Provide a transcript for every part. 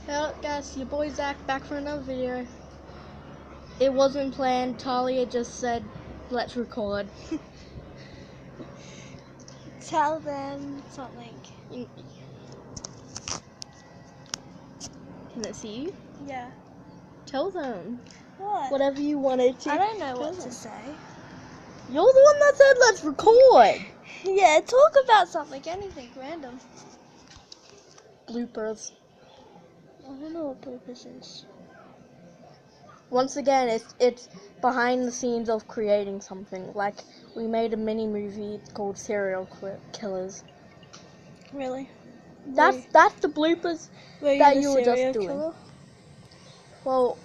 Well, guys, your boy Zach back for another video. It wasn't planned. Talia just said, let's record. Tell them something. Can it see you? Yeah. Tell them. What? Whatever you wanted to. I don't know Tell what them. to say. You're the one that said, let's record. Yeah, talk about something, anything random. Bloopers. I don't know what purpose is. Once again, it's behind the scenes of creating something. Like, we made a mini movie called Serial Killers. Really? That's the bloopers Were that you you the were just serial doing. killer? Well,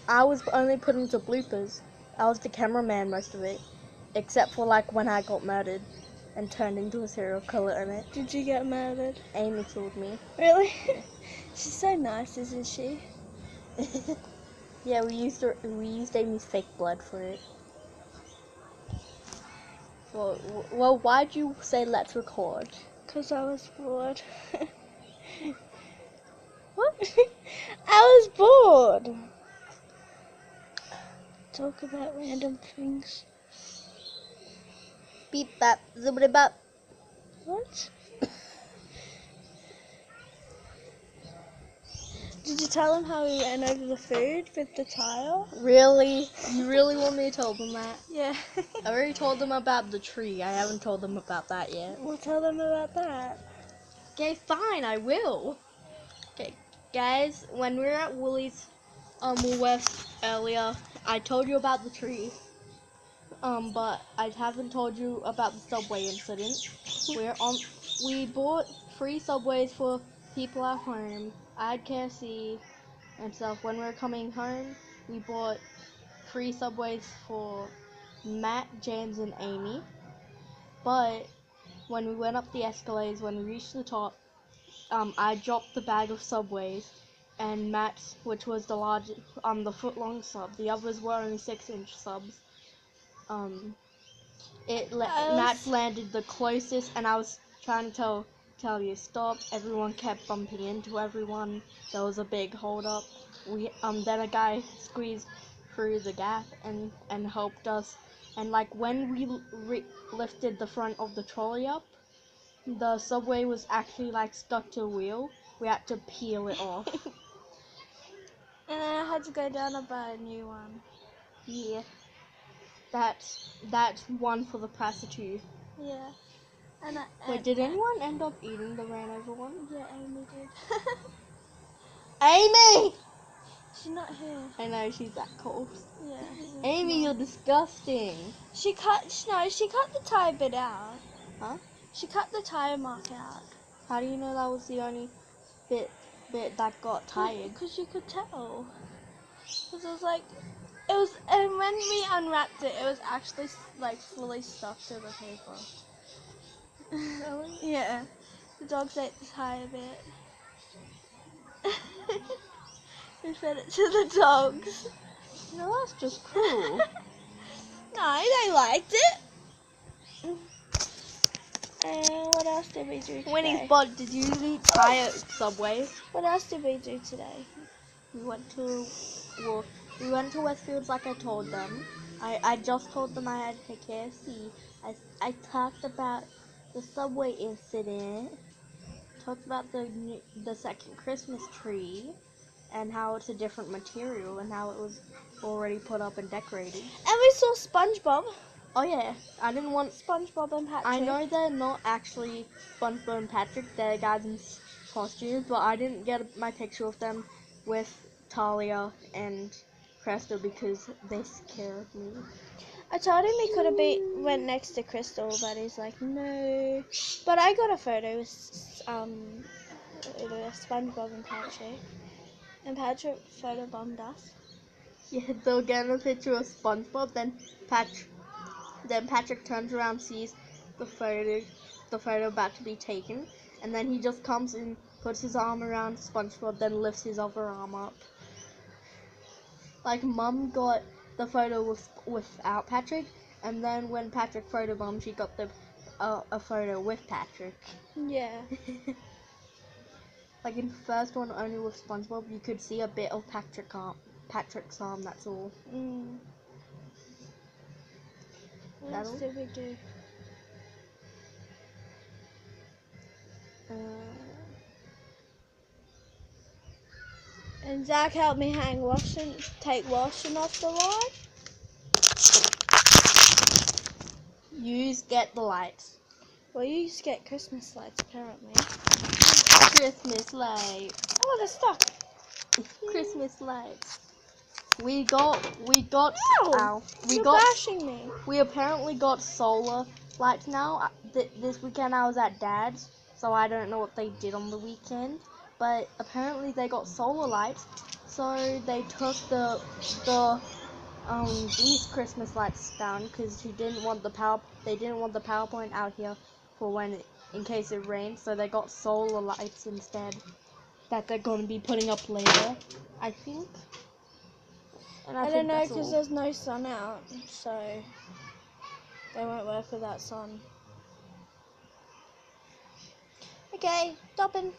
I was only put into bloopers. I was the cameraman most of it, except for like when I got murdered and turned into a serial killer in it. Did you get murdered? Amy killed me. Really? She's so nice, isn't she? Yeah, we used Amy's fake blood for it. Well, why'd you say let's record? Because I was bored. What? I was bored. Talk about random things. Beep bap, zibbity bap. What? Did you tell them how we ran over the food with the tire? Really? You really want me to tell them that? Yeah. I already told them about the tree. I haven't told them about that yet. We'll tell them about that. Okay, fine, I will. Okay, guys, when we were at Woolies, West earlier, I told you about the tree. But I haven't told you about the subway incident. We bought free subways for people at home. I had KFC and stuff. When we were coming home, we bought free subways for Matt, James, and Amy. But when we went up the escalators, when we reached the top, I dropped the bag of subways, and Matt's, which was the largest, the foot-long sub. The others were only 6-inch subs. Matt's landed the closest, and I was trying to tell you stop. Everyone kept bumping into everyone. There was a big hold up. Then a guy squeezed through the gap and helped us. And like when we lifted the front of the trolley up, the subway was actually like stuck to a wheel. We had to peel it off. And then I had to go down and buy a new one. Yeah. That's one for the price of two. Yeah. Wait, did anyone end up eating the ran over one? Yeah, Amy did. Amy! She's not here. I know, she's that cold. Yeah. Amy, you're disgusting. She cut the tire bit out. Huh? She cut the tire mark out. How do you know that was the only bit that got tired? Because you could tell. Because and when we unwrapped it, it was actually like fully stuck to the paper. Really? Yeah. The dogs ate the tire bit. We fed it to the dogs. No, that's just cruel. No, they liked it. And what else did we do today? Winnie's bod, did you eat tire Subway? What else did we do today? We went to Westfields like I told them. I just told them I had KFC. I talked about the Subway incident. Talked about the second Christmas tree and how it's a different material and how it was already put up and decorated. And we saw SpongeBob. Oh yeah, I didn't want SpongeBob and Patrick. I know they're not actually SpongeBob and Patrick, they're guys in costumes, but I didn't get my picture of them with Talia and Crystal because they scared me. I told him he could have went next to Crystal, but he's like, no. But I got a photo with SpongeBob and Patrick. And Patrick photobombed us. Yeah, they'll get a picture of SpongeBob, then Patrick turns around, sees the photo about to be taken, and then he just comes and puts his arm around SpongeBob, then lifts his other arm up. Like, Mum got the photo without Patrick, and then when Patrick photobombed, she got a photo with Patrick. Yeah. Like in the first one, only with SpongeBob, you could see a bit of Patrick's arm. That's all. What That'll- else did we do? And Zach helped me take washing off the line. You get the lights. Well, you used to get Christmas lights, apparently. Christmas lights. Oh, they're stuck. Christmas lights. We got. Ow! Ow. You're bashing me. We apparently got solar lights now. This weekend I was at Dad's, so I don't know what they did on the weekend. But apparently they got solar lights, so they took these Christmas lights down because they didn't want the power point out here for in case it rains. So they got solar lights instead that they're going to be putting up later, I think. And I think don't know that's because all. there's no sun out, so they won't work without sun. Okay, stopping.